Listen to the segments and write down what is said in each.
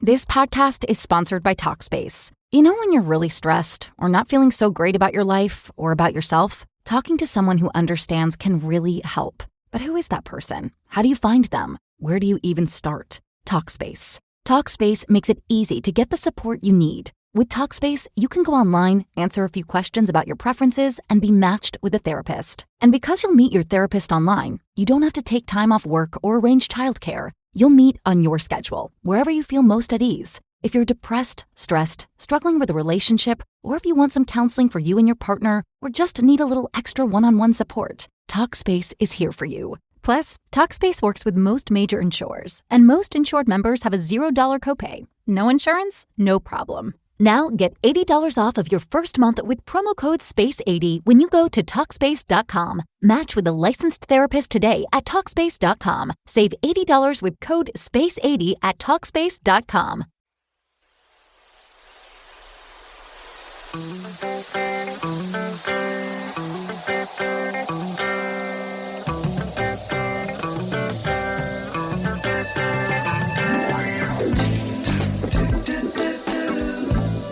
This podcast is sponsored by Talkspace. You know when you're really stressed or not feeling so great about your life or about yourself? Talking to someone who understands can really help. But who is that person? How do you find them? Where do you even start? Talkspace. Talkspace makes it easy to get the support you need. With Talkspace, you can go online, answer a few questions about your preferences, and be matched with a therapist. And because you'll meet your therapist online, you don't have to take time off work or arrange childcare. You'll meet on your schedule, wherever you feel most at ease. If you're depressed, stressed, struggling with a relationship, or if you want some counseling for you and your partner, or just need a little extra one-on-one support, Talkspace is here for you. Plus, Talkspace works with most major insurers, and most insured members have a $0 copay. No insurance? No problem. Now get $80 off of your first month with promo code SPACE80 when you go to Talkspace.com. Match with a licensed therapist today at Talkspace.com. Save $80 with code SPACE80 at Talkspace.com.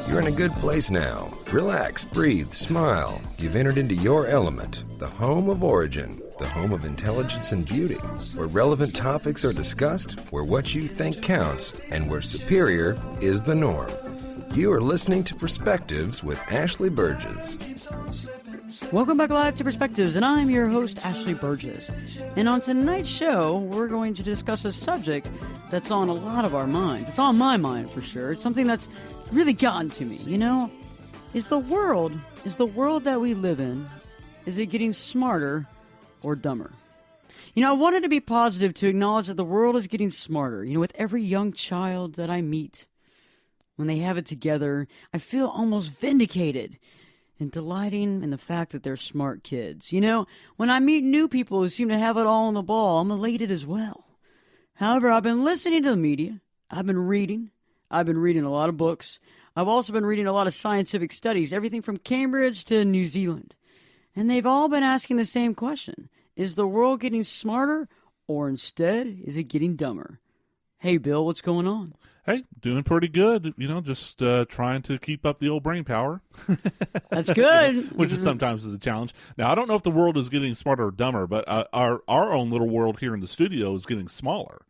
You're in a good place now. Relax, breathe, smile. You've entered into your element, the home of origin, the home of intelligence and beauty, where relevant topics are discussed, where what you think counts, and where superior is the norm. You are listening to Perspectives with Ashley Burgess. Welcome back live to Perspectives, and I'm your host, Ashley Burgess. And on tonight's show, we're going to discuss a subject that's on a lot of our minds. It's on my mind for sure. It's something that's really gotten to me, you know? Is the world that we live in, is it getting smarter or dumber? You know, I wanted to be positive, to acknowledge that the world is getting smarter. You know, with every young child that I meet, when they have it together, I feel almost vindicated and delighting in the fact that they're smart kids. You know, when I meet new people who seem to have it all on the ball, I'm elated as well. However, I've been listening to the media. I've been reading a lot of books. I've also been reading a lot of scientific studies, everything from Cambridge to New Zealand. And they've all been asking the same question. Is the world getting smarter, or instead, is it getting dumber? Hey, Bill, what's going on? Hey, doing pretty good. You know, just trying to keep up the old brain power. That's good. Which is sometimes a challenge. Now, I don't know if the world is getting smarter or dumber, but our own little world here in the studio is getting smaller.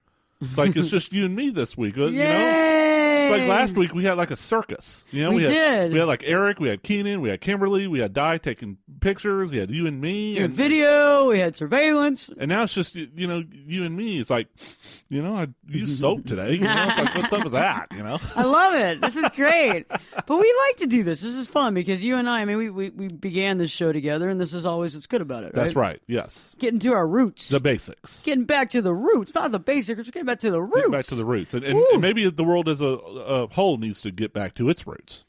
It's like it's just you and me this week. You know? It's like last week we had like a circus. You know, we had like Eric, we had Keenan, we had Kimberly, we had Di taking pictures, we had you and me. We had video, we had surveillance. And now it's just, you know, you and me. It's like, you know, I used soap today. You know, it's like, what's up with that, you know? I love it. This is great. But we like to do this. This is fun because you and I mean, we began this show together, and this is always what's good about it, right? That's right, yes. Getting to our roots. The basics. Getting back to the roots. Not the basics, getting back to the roots. Getting back to the roots. And maybe the world as a whole needs to get back to its roots.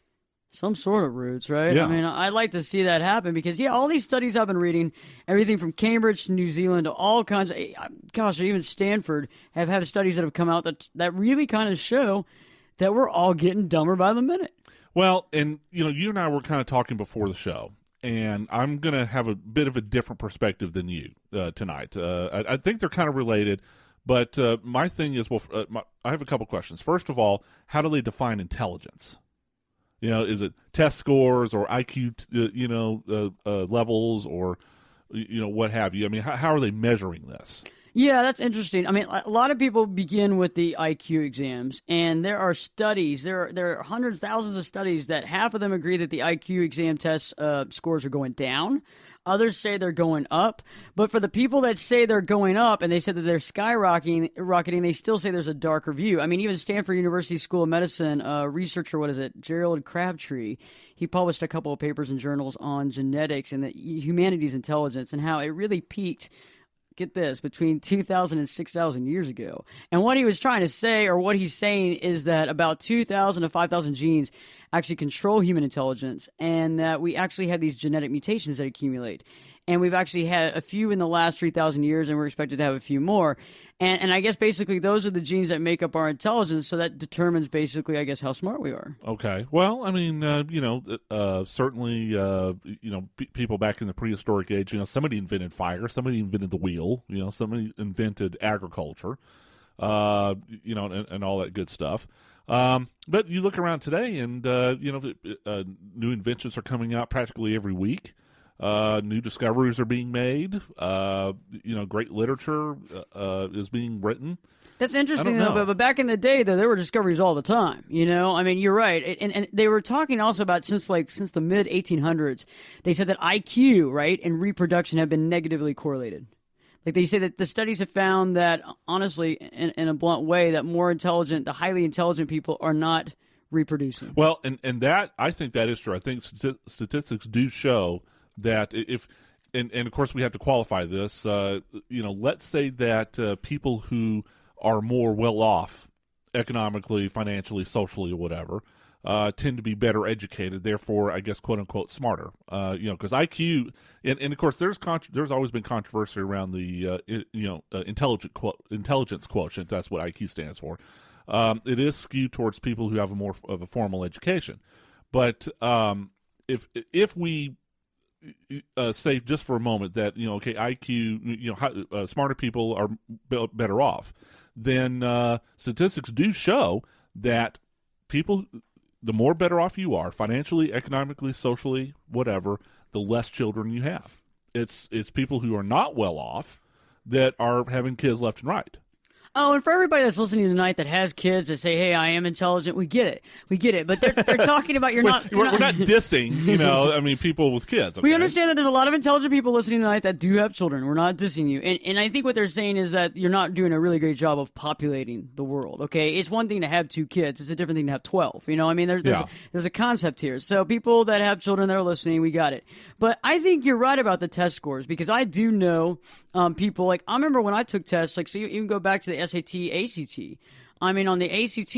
Some sort of roots, right? Yeah. I mean, I'd like to see that happen because, all these studies I've been reading, everything from Cambridge to New Zealand to all kinds of, gosh, even Stanford have studies that have come out that really kind of show that we're all getting dumber by the minute. Well, and, you know, you and I were kind of talking before the show, and I'm going to have a bit of a different perspective than you tonight. I think they're kind of related, but my thing is, I have a couple questions. First of all, how do they define intelligence? You know, is it test scores or IQ, levels or, you know, what have you? I mean, how are they measuring this? Yeah, that's interesting. I mean, a lot of people begin with the IQ exams, and there are studies, there are hundreds, thousands of studies that half of them agree that the IQ exam test scores are going down. Others say they're going up. But for the people that say they're going up and they said that they're skyrocketing, they still say there's a darker view. I mean, even Stanford University School of Medicine researcher, Gerald Crabtree, he published a couple of papers in journals on genetics and the humanity's intelligence and how it really peaked, get this, between 2,000 and 6,000 years ago. And what he was trying to say, or what he's saying, is that about 2,000 to 5,000 genes actually control human intelligence, and that we actually have these genetic mutations that accumulate. And we've actually had a few in the last 3,000 years, and we're expected to have a few more. And I guess basically those are the genes that make up our intelligence, so that determines basically, I guess, how smart we are. Okay. Well, I mean, certainly, people back in the prehistoric age, somebody invented fire, somebody invented the wheel, somebody invented agriculture, and all that good stuff. But you look around today, and new inventions are coming out practically every week. New discoveries are being made. Great literature is being written. That's interesting, though. But back in the day, though, there were discoveries all the time. I mean, you're right, and they were talking also about since the mid 1800s, they said that IQ, right, and reproduction have been negatively correlated. Like they say that the studies have found that, honestly, in a blunt way, that the highly intelligent people are not reproducing. Well, and that, I think that is true. I think statistics do show that if, and of course we have to qualify this, let's say that people who are more well off economically, financially, socially, or whatever, tend to be better educated, therefore, I guess, quote unquote, smarter. Because IQ, and of course, there's always been controversy around the intelligence quotient. That's what IQ stands for. It is skewed towards people who have more of a formal education. But if we say just for a moment that IQ, smarter people are better off, then statistics do show that people, the more better off you are, financially, economically, socially, whatever, the less children you have. It's people who are not well off that are having kids left and right. Oh, and for everybody that's listening tonight that has kids that say, "Hey, I am intelligent," we get it. But they're talking about we're not dissing, people with kids. Okay? We understand that there's a lot of intelligent people listening tonight that do have children. We're not dissing you, and I think what they're saying is that you're not doing a really great job of populating the world. Okay, it's one thing to have 2 kids; it's a different thing to have 12. There's a concept here. So people that have children that are listening, we got it. But I think you're right about the test scores, because I do know people, like, I remember when I took tests, like, so you can go back to the SAT, ACT. I mean, on the ACT,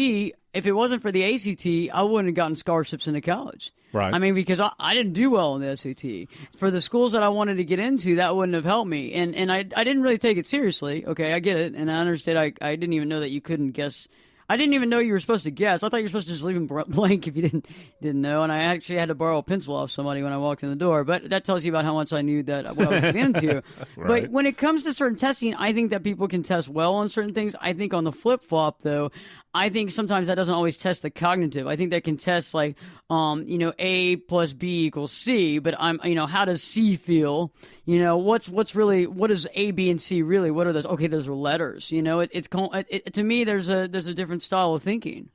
if it wasn't for the ACT, I wouldn't have gotten scholarships into college. Right. I mean, because I didn't do well on the SAT. For the schools that I wanted to get into, that wouldn't have helped me. And I didn't really take it seriously. Okay, I get it. And I understand I didn't even know that you couldn't guess. I didn't even know you were supposed to guess. I thought you were supposed to just leave them blank if you didn't know. And I actually had to borrow a pencil off somebody when I walked in the door. But that tells you about how much I knew that what I was getting into. Right. But when it comes to certain testing, I think that people can test well on certain things. I think on the flip-flop, though, I think sometimes that doesn't always test the cognitive. I think that can test like, A plus B equals C, but how does C feel? What's really, what is A, B, and C really? What are those? Okay, those are letters. To me, there's a different style of thinking.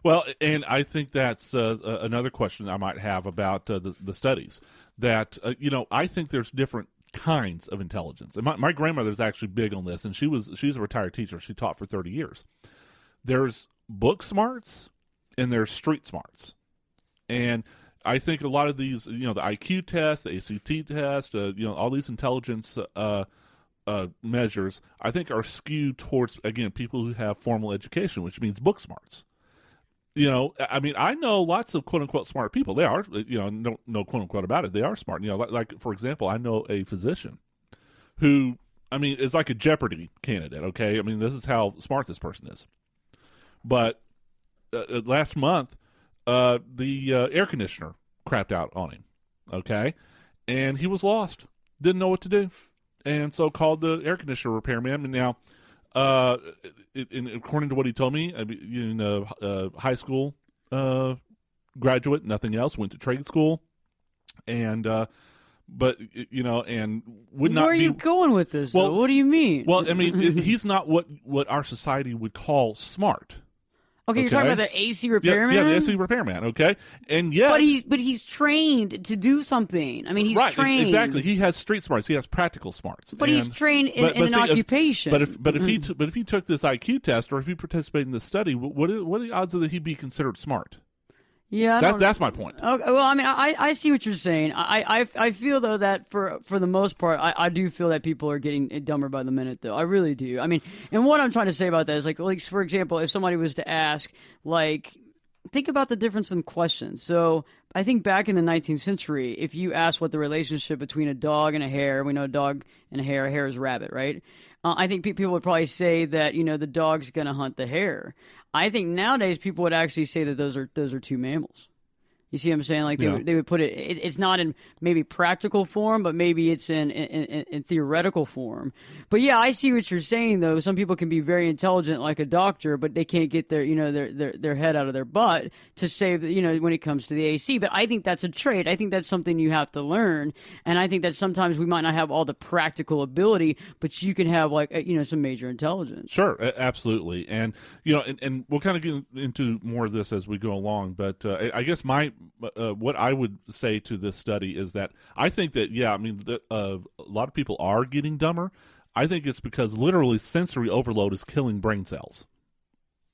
Well, and I think that's another question I might have about the studies. That I think there's different kinds of intelligence. And my grandmother's actually big on this, and she's a retired teacher. She taught for 30 years. There's book smarts and there's street smarts. And I think a lot of these, the IQ test, the ACT test, all these intelligence measures, I think are skewed towards, again, people who have formal education, which means book smarts. I know lots of quote-unquote smart people. They are, no quote-unquote about it. They are smart. Like, for example, I know a physician who, is like a Jeopardy candidate, okay? This is how smart this person is. But last month, the air conditioner crapped out on him, okay? And he was lost, didn't know what to do, and so called the air conditioner repairman. And now, according to what he told me, high school graduate, nothing else, went to trade school, and would not. Where are you going with this? Well, though? What do you mean? Well, he's not what our society would call smart. Okay, you're talking about the AC repairman? Yeah, the AC repairman, okay? And yet, But he's trained to do something. He's right, trained. Exactly. He has street smarts. He has practical smarts. But he's trained in an occupation. But if he took this IQ test, or if he participated in this study, what are the odds that he'd be considered smart? Yeah, that's my point. Okay, well, I see what you're saying. I feel though that for the most part, I do feel that people are getting dumber by the minute, though. I really do. And what I'm trying to say about that is like for example, if somebody was to ask, think about the difference in questions. So I think back in the 19th century, if you asked what the relationship between a dog and a hare, we know a dog and a hare is a rabbit, right? I think people would probably say that the dog's going to hunt the hare. I think nowadays people would actually say that those are 2 mammals. You see what I'm saying? Like they would put it's not in maybe practical form, but maybe it's in theoretical form. But yeah, I see what you're saying though. Some people can be very intelligent like a doctor, but they can't get their head out of their butt to save when it comes to the AC. But I think that's a trait. I think that's something you have to learn. And I think that sometimes we might not have all the practical ability, but you can have some major intelligence. Sure, absolutely. And and we'll kind of get into more of this as we go along, but I guess what I would say to this study is that I think that a lot of people are getting dumber. I think it's because literally sensory overload is killing brain cells.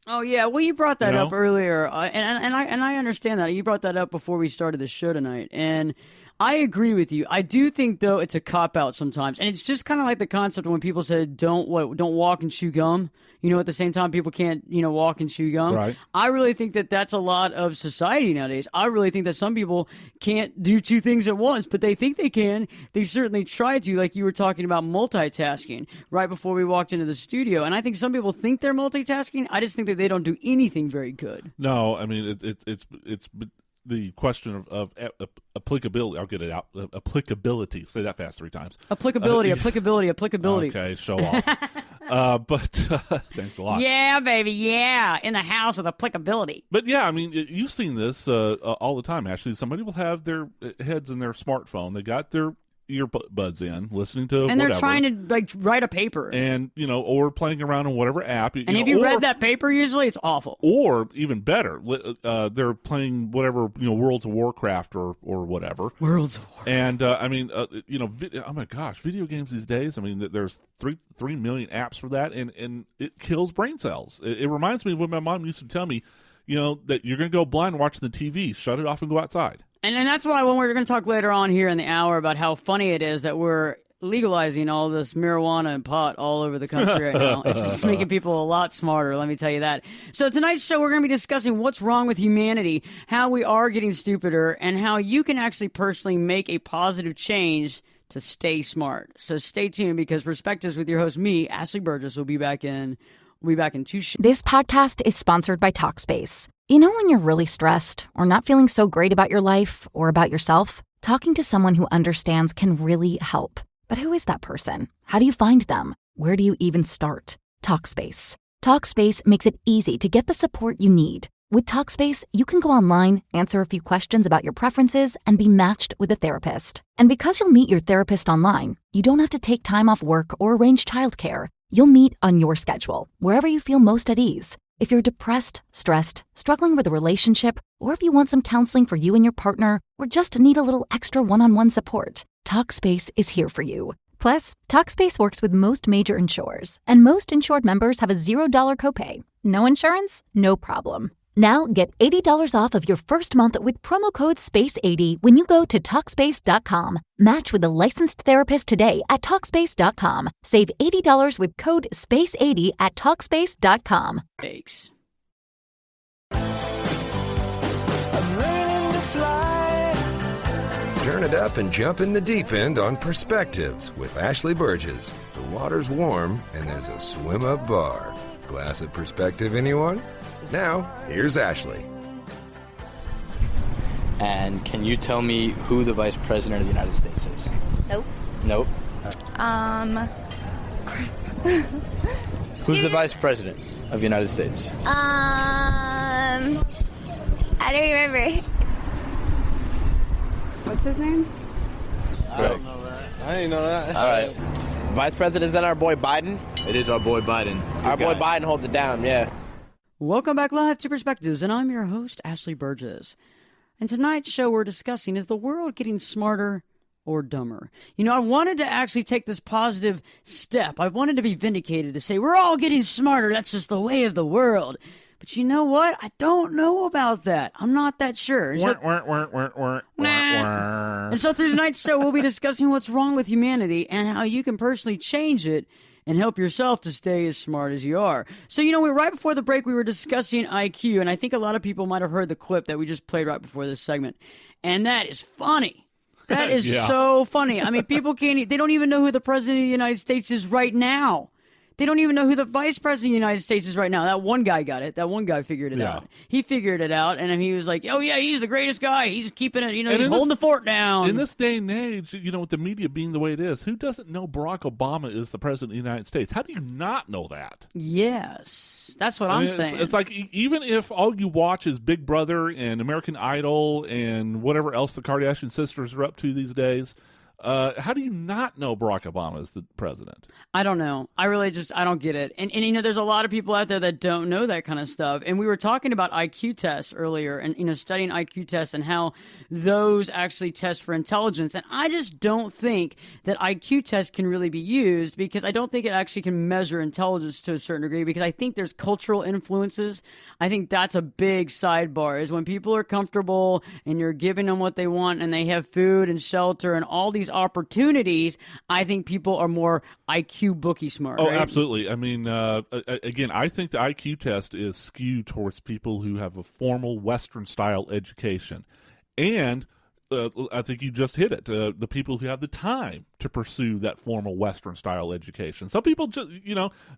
Oh yeah, well you brought that up earlier, and I understand that. You brought that up before we started the show tonight, and I agree with you. I do think though it's a cop out sometimes, and it's just kind of like the concept when people said don't walk and chew gum. At the same time people can't walk and chew gum. Right. I really think that that's a lot of society nowadays. I really think that some people can't do two things at once, but they think they can. They certainly try to, like you were talking about multitasking right before we walked into the studio. And I think some people think they're multitasking. I just think that they don't do anything very good. No, I mean it's the question of applicability. I'll get it out. Applicability. Say that fast 3 times. Applicability. Okay, show off. But thanks a lot. Yeah, baby. Yeah, in the house of applicability. But yeah, I mean, you've seen this all the time. Actually, somebody will have their heads in their smartphone. They got their earbuds in, listening to and they're trying to write a paper, and or playing around on whatever app. And if you read that paper, usually it's awful. Or even better, they're playing whatever Worlds of Warcraft or whatever. Worlds of Warcraft. And oh my gosh, video games these days. I mean, there's 3 million apps for that, and it kills brain cells. It reminds me of when my mom used to tell me, that you're going to go blind watching the TV. Shut it off and go outside. And that's why when we're going to talk later on here in the hour about how funny it is that we're legalizing all this marijuana and pot all over the country right now. It's just making people a lot smarter, let me tell you that. So tonight's show, we're going to be discussing what's wrong with humanity, how we are getting stupider, and how you can actually personally make a positive change to stay smart. So stay tuned, because Perspectives with your host, me, Ashley Burgess, will be back in 2 shows. This podcast is sponsored by Talkspace. When you're really stressed or not feeling so great about your life or about yourself, talking to someone who understands can really help. But who is that person? How do you find them? Where do you even start? Talkspace. Talkspace makes it easy to get the support you need. With Talkspace, you can go online, answer a few questions about your preferences, and be matched with a therapist. And because you'll meet your therapist online, you don't have to take time off work or arrange childcare. You'll meet on your schedule, wherever you feel most at ease. If you're depressed, stressed, struggling with a relationship, or if you want some counseling for you and your partner, or just need a little extra one-on-one support, Talkspace is here for you. Plus, Talkspace works with most major insurers, and most insured members have a $0 copay. No insurance? No problem. Now get $80 off of your first month with promo code SPACE80 when you go to Talkspace.com. Match with a licensed therapist today at Talkspace.com. Save $80 with code SPACE80 at Talkspace.com. Thanks. Turn it up and jump in the deep end on Perspectives with Ashley Burgess. The water's warm and there's a swim-up bar. Glass of Perspective, anyone? Now, here's Ashley. And can you tell me who the Vice President of the United States is? Nope. Crap. Who's the Vice President of the United States? I don't remember. What's his name? I don't know that. I didn't know that. All right. Vice President, is that our boy Biden? It is our boy Biden. Our boy Biden holds it down, yeah. Welcome back live to Perspectives, and I'm your host, Ashley Burgess. And tonight's show we're discussing, is the world getting smarter or dumber? I wanted to actually take this positive step. I wanted to be vindicated, to say we're all getting smarter. That's just the way of the world. But you know what? I don't know about that. I'm not that sure. And so through tonight's show, we'll be discussing what's wrong with humanity and how you can personally change it and help yourself to stay as smart as you are. So, right before the break, we were discussing IQ, and I think a lot of people might have heard the clip that we just played right before this segment. And that is funny. That is so funny. I mean, people they don't even know who the President of the United States is right now. They don't even know who the vice president of the United States is right now. That one guy got it. That one guy figured it out. He figured it out, and he was like, oh, yeah, he's the greatest guy. He's keeping it, he's holding the fort down. In this day and age, with the media being the way it is, who doesn't know Barack Obama is the president of the United States? How do you not know that? Yes, that's what I'm saying. It's like, even if all you watch is Big Brother and American Idol and whatever else the Kardashian sisters are up to these days, how do you not know Barack Obama is the president? I don't know. I really I don't get it. And there's a lot of people out there that don't know that kind of stuff. And we were talking about IQ tests earlier and, studying IQ tests and how those actually test for intelligence. And I just don't think that IQ tests can really be used because I don't think it actually can measure intelligence to a certain degree because I think there's cultural influences. I think that's a big sidebar is when people are comfortable and you're giving them what they want and they have food and shelter and all these opportunities, I think people are more IQ bookie smart. Oh, right? absolutely. I mean, again, I think the IQ test is skewed towards people who have a formal Western-style education. And I think you just hit it, the people who have the time to pursue that formal Western-style education. Some people, just,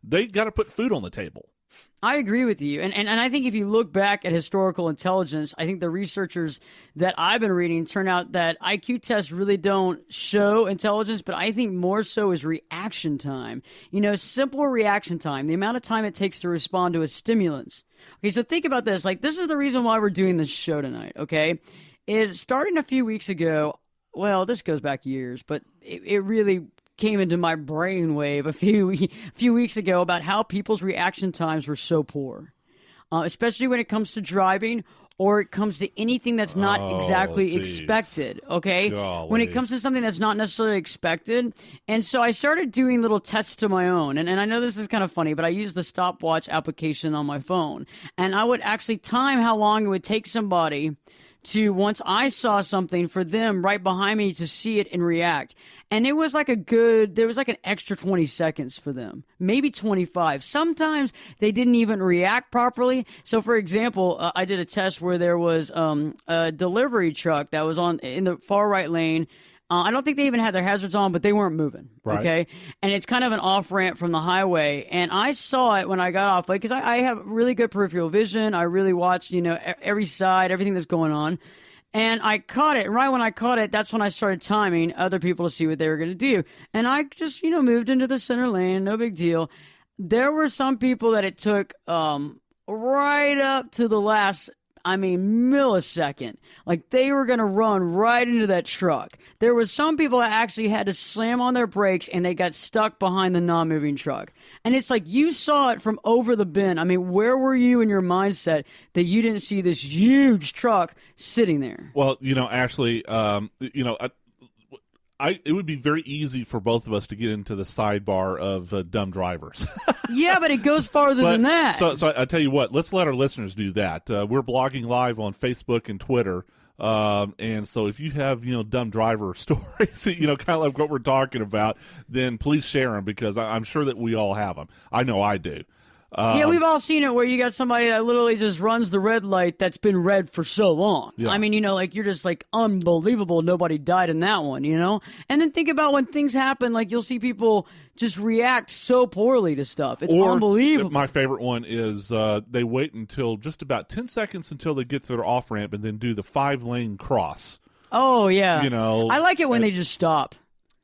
they got to put food on the table. I agree with you. And I think if you look back at historical intelligence, I think the researchers that I've been reading turn out that IQ tests really don't show intelligence, but I think more so is reaction time. Simple reaction time, the amount of time it takes to respond to a stimulus. Okay, so think about this. Like, this is the reason why we're doing this show tonight, okay? Is starting a few weeks ago, well, this goes back years, but it really came into my brainwave a few weeks ago about how people's reaction times were so poor, especially when it comes to driving or it comes to anything that's not exactly expected, okay? Golly. When it comes to something that's not necessarily expected. And so I started doing little tests to my own. And I know this is kind of funny, but I use the stopwatch application on my phone. And I would actually time how long it would take somebody to, once I saw something, for them right behind me to see it and react. And it was like there was like an extra 20 seconds for them, maybe 25. Sometimes they didn't even react properly. So, for example, I did a test where there was a delivery truck that was in the far right lane. I don't think they even had their hazards on, but they weren't moving, right. Okay? And it's kind of an off-ramp from the highway. And I saw it when I got off, because I have really good peripheral vision. I really watched, every side, everything that's going on. And I caught it. Right when I caught it, that's when I started timing other people to see what they were going to do. And I just, moved into the center lane, no big deal. There were some people that it took right up to the last millisecond. Like, they were going to run right into that truck. There was some people that actually had to slam on their brakes and they got stuck behind the non-moving truck. And it's like, you saw it from over the bin. Where were you in your mindset that you didn't see this huge truck sitting there? Well, Ashley, it would be very easy for both of us to get into the sidebar of dumb drivers. Yeah, but it goes farther than that. So I tell you what, let's let our listeners do that. We're blogging live on Facebook and Twitter. And so if you have, dumb driver stories, kind of like what we're talking about, then please share them, because I'm sure that we all have them. I know I do. Yeah, we've all seen it where you got somebody that literally just runs the red light that's been red for so long. Yeah. You're just like, unbelievable, nobody died in that one, And then think about when things happen, like you'll see people just react so poorly to stuff. It's unbelievable. My favorite one is they wait until just about 10 seconds until they get to their off-ramp and then do the 5-lane cross. Oh, yeah. I like it when they just stop.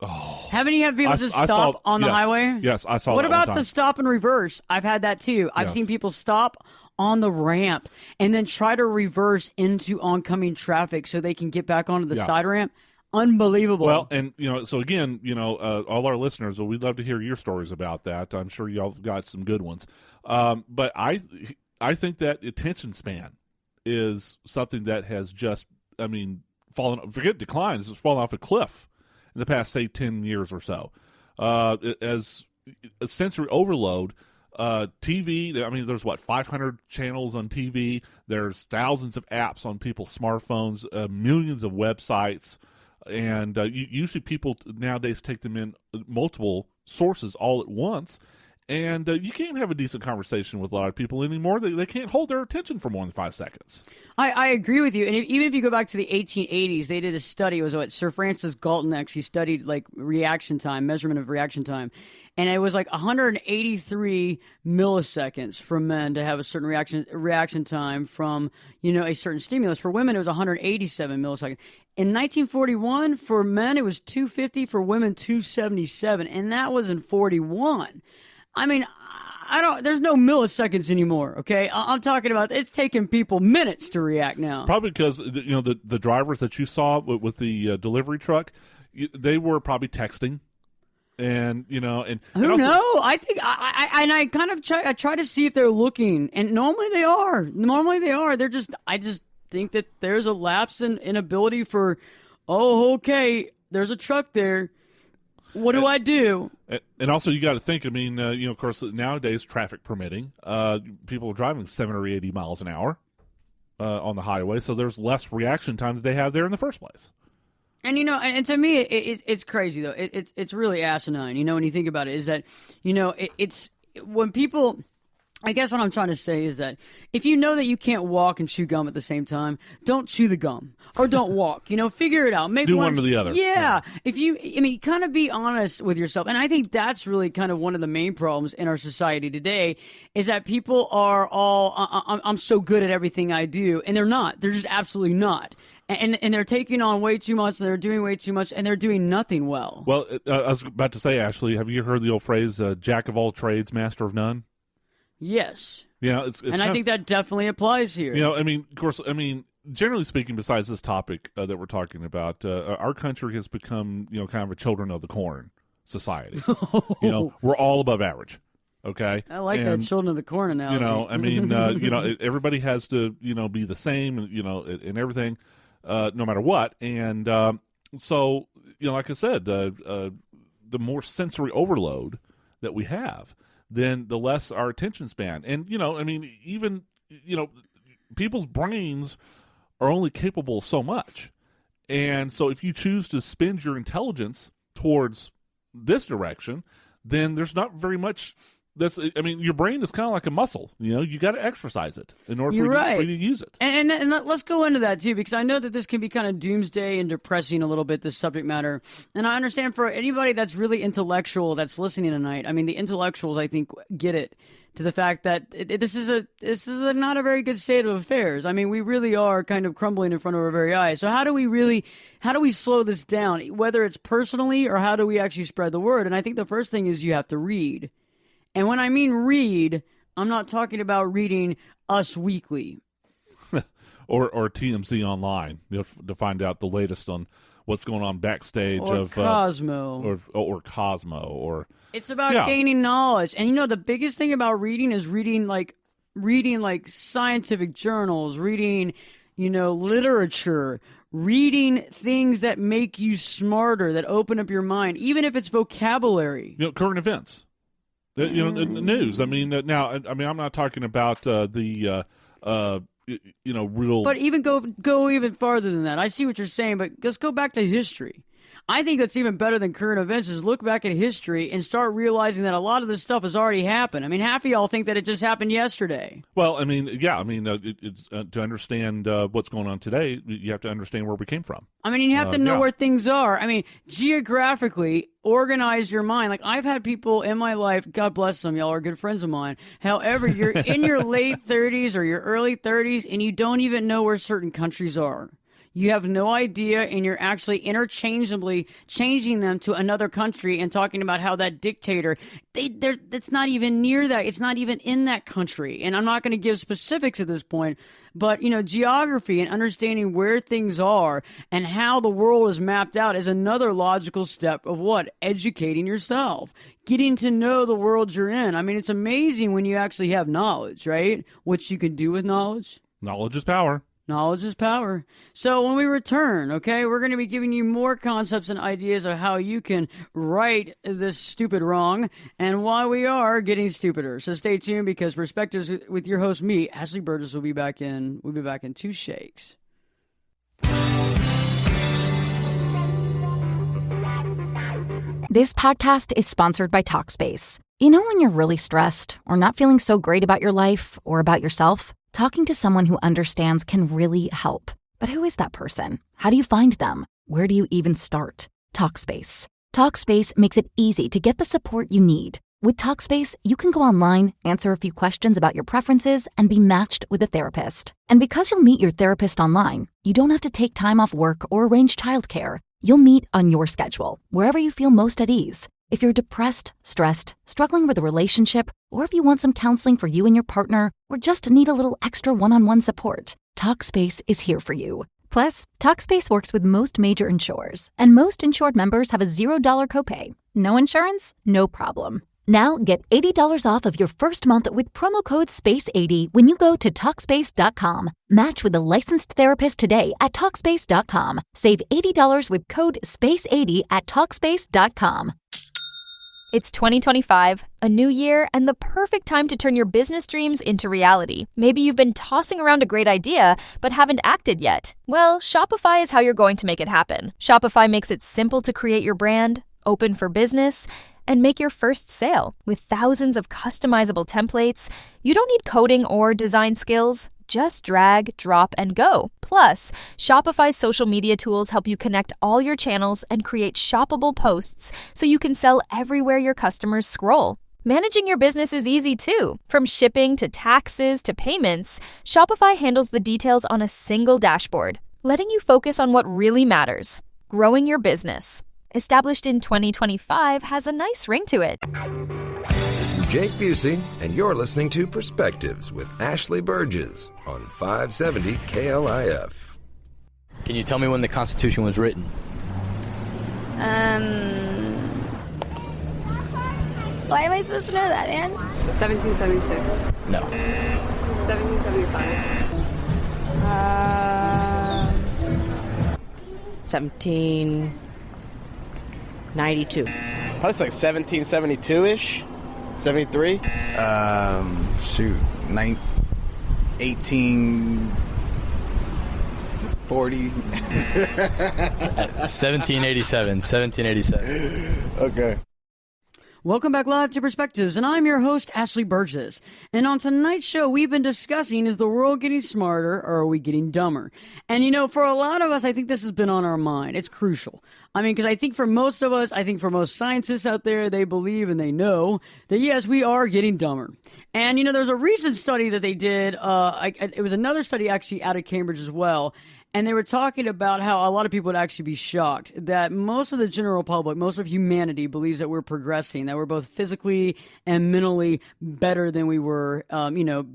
Oh. Haven't you had people just stop on the highway? Yes, I saw What that about one time. the stop and reverse? I've had that too. I've seen people stop on the ramp and then try to reverse into oncoming traffic so they can get back onto the side ramp. Unbelievable. Well, and, so again, all our listeners, we'd love to hear your stories about that. I'm sure y'all got some good ones. But I think that attention span is something that has just, fallen, forget declines, it's fallen off a cliff in the past, say, 10 years or so. As a sensory overload, TV, there's 500 channels on TV. There's thousands of apps on people's smartphones, millions of websites. And usually people nowadays take them in multiple sources all at once. And you can't have a decent conversation with a lot of people anymore. They can't hold their attention for more than 5 seconds. I agree with you. And even if you go back to the 1880s, they did a study. It was what Sir Francis Galton actually studied, like reaction time, measurement of reaction time. And it was like 183 milliseconds for men to have a certain reaction time from, a certain stimulus. For women, it was 187 milliseconds. In 1941, for men, it was 250. For women, 277. And that was in 41. I mean, there's no milliseconds anymore, okay? I'm talking about it's taking people minutes to react now. Probably because, the drivers that you saw with the delivery truck, they were probably texting. And and who also, knows? I think I kind of try to see if they're looking, and normally they are. They're just I just think that there's a lapse in ability for, okay, there's a truck there. What do I do? And also, you got to think. I mean, of course, nowadays traffic permitting, people are driving 70 or 80 miles an hour on the highway, so there's less reaction time that they have there in the first place. And and to me, it's crazy though. It's really asinine. When you think about it, is that it's when people. I guess what I'm trying to say is that if you know that you can't walk and chew gum at the same time, don't chew the gum or don't walk. Figure it out. Make do one or the other. Yeah. If kind of be honest with yourself. And I think that's really kind of one of the main problems in our society today is that people are all, I'm so good at everything I do. And they're not. They're just absolutely not. And they're taking on way too much, and they're doing way too much, and they're doing nothing well. Well, I was about to say, Ashley, have you heard the old phrase, jack of all trades, master of none? Yes. It's and I think that definitely applies here. Of course, generally speaking, besides this topic that we're talking about, our country has become, kind of a children of the corn society. We're all above average. Okay. I like that children of the corn analogy. Everybody has to, be the same, and everything, no matter what. And so, like I said, the more sensory overload that we have, then the less our attention span. And, even, people's brains are only capable of so much. And so if you choose to spend your intelligence towards this direction, then there's not very much. Your brain is kind of like a muscle. You got to exercise it in order for you to use it. And let's go into that too, because I know that this can be kind of doomsday and depressing a little bit, this subject matter. And I understand for anybody that's really intellectual that's listening tonight. The intellectuals, I think, get it to the fact that this is not a very good state of affairs. We really are kind of crumbling in front of our very eyes. So how do we slow this down, whether it's personally or how do we actually spread the word? And I think the first thing is you have to read. And when I mean read, I'm not talking about reading Us Weekly. or TMZ Online, to find out the latest on what's going on backstage or Cosmo. Or Cosmo. It's about gaining knowledge. And the biggest thing about reading is reading like scientific journals, reading, literature, reading things that make you smarter, that open up your mind, even if it's vocabulary. Current events. News. Now, I'm not talking about the real. But even go even farther than that. I see what you're saying, but let's go back to history. I think that's even better than current events is look back at history and start realizing that a lot of this stuff has already happened. Half of y'all think that it just happened yesterday. Well, it's to understand what's going on today, you have to understand where we came from. You have to know where things are. Geographically, organize your mind. Like, I've had people in my life, God bless them, y'all are good friends of mine. However, you're in your late 30s or your early 30s, and you don't even know where certain countries are. You have no idea, and you're actually interchangeably changing them to another country and talking about how that dictator, it's not even near that. It's not even in that country. And I'm not going to give specifics at this point, but, geography and understanding where things are and how the world is mapped out is another logical step of what? Educating yourself. Getting to know the world you're in. It's amazing when you actually have knowledge, right? What you can do with knowledge. Knowledge is power. Knowledge is power. So when we return, okay, we're going to be giving you more concepts and ideas of how you can right this stupid wrong and why we are getting stupider. So stay tuned, because Perspectives with your host, me, Ashley Burgess, we'll be back in 2 shakes. This podcast is sponsored by Talkspace. You know when you're really stressed or not feeling so great about your life or about yourself? Talking to someone who understands can really help. But who is that person? How do you find them? Where do you even start? Talkspace. Talkspace makes it easy to get the support you need. With Talkspace, you can go online, answer a few questions about your preferences, and be matched with a therapist. And because you'll meet your therapist online, you don't have to take time off work or arrange childcare. You'll meet on your schedule, wherever you feel most at ease. If you're depressed, stressed, struggling with a relationship, or if you want some counseling for you and your partner, or just need a little extra one-on-one support, Talkspace is here for you. Plus, Talkspace works with most major insurers, and most insured members have a $0 copay. No insurance? No problem. Now get $80 off of your first month with promo code SPACE80 when you go to Talkspace.com. Match with a licensed therapist today at Talkspace.com. Save $80 with code SPACE80 at Talkspace.com. It's 2025, a new year, and the perfect time to turn your business dreams into reality. Maybe you've been tossing around a great idea, but haven't acted yet. Well, Shopify is how you're going to make it happen. Shopify makes it simple to create your brand, open for business, and make your first sale. With thousands of customizable templates, you don't need coding or design skills. Just drag, drop, and go. Plus, Shopify's social media tools help you connect all your channels and create shoppable posts so you can sell everywhere your customers scroll. Managing your business is easy too. From shipping to taxes to payments, Shopify handles the details on a single dashboard, letting you focus on what really matters: growing your business. Established in 2025 has a nice ring to it. This is Jake Busey, and you're listening to Perspectives with Ashley Burgess on 570 KLIF. Can you tell me when the Constitution was written? Why am I supposed to know that, man? 1776. No. 1775. 1792. Probably like 1772-ish. 73? 1840. 1787. Okay. Welcome back live to Perspectives, and I'm your host, Ashley Burgess. And on tonight's show, we've been discussing, is the world getting smarter or are we getting dumber? And, you know, for a lot of us, I think this has been on our mind. It's crucial. I mean, because I think for most of us, I think for most scientists out there, they believe and they know that, yes, we are getting dumber. And, you know, there's a recent study that they did. It was another study actually out of Cambridge as well. And they were talking about how a lot of people would actually be shocked that most of the general public, most of humanity believes that we're progressing, that we're both physically and mentally better than we were,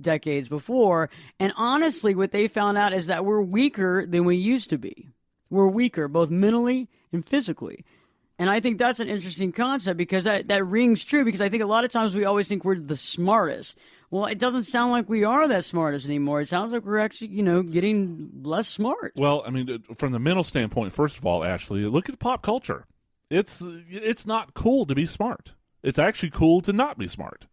decades before. And honestly, what they found out is that we're weaker than we used to be. We're weaker, both mentally and physically. And I think that's an interesting concept because that rings true, because I think a lot of times we always think we're the smartest. Well, it doesn't sound like we are that smartest anymore. It sounds like we're actually, getting less smart. Well, I mean, from the mental standpoint, first of all, Ashley, look at pop culture. It's not cool to be smart. It's actually cool to not be smart,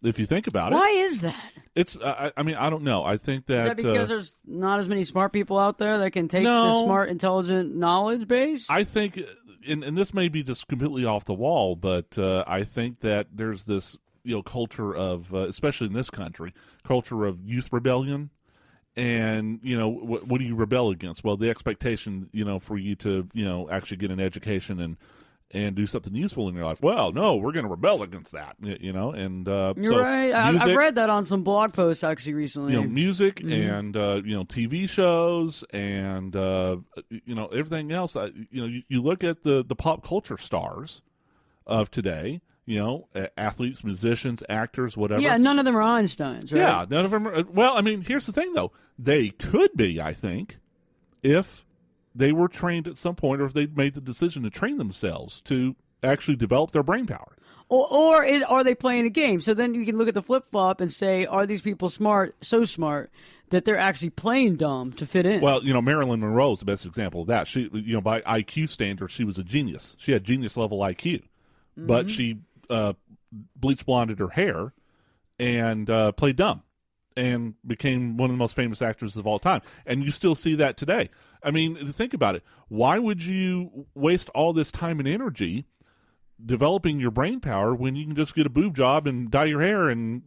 if you think about it. Why is that? It's, I don't know. I think that... Is that because there's not as many smart people out there that can take the smart, intelligent knowledge base? I think, and this may be just completely off the wall, but I think that there's this... culture of, especially in this country, culture of youth rebellion. And, what do you rebel against? Well, the expectation, for you to, actually get an education and do something useful in your life. Well, no, we're going to rebel against that, and You're right. I've read that on some blog posts actually recently. Music and, TV shows and, everything else. You look at the pop culture stars of today, athletes, musicians, actors, whatever. Yeah, none of them are Einsteins, right? Yeah, none of them are. Well, I mean, here's the thing, though. They could be, I think, if they were trained at some point or if they made the decision to train themselves to actually develop their brain power. Or are they playing a game? So then you can look at the flip-flop and say, are these people so smart that they're actually playing dumb to fit in? Well, Marilyn Monroe is the best example of that. She, by IQ standards, she was a genius. She had genius-level IQ. But she bleach blonded her hair and played dumb and became one of the most famous actresses of all time. And you still see that today. I mean, think about it. Why would you waste all this time and energy developing your brain power when you can just get a boob job and dye your hair and,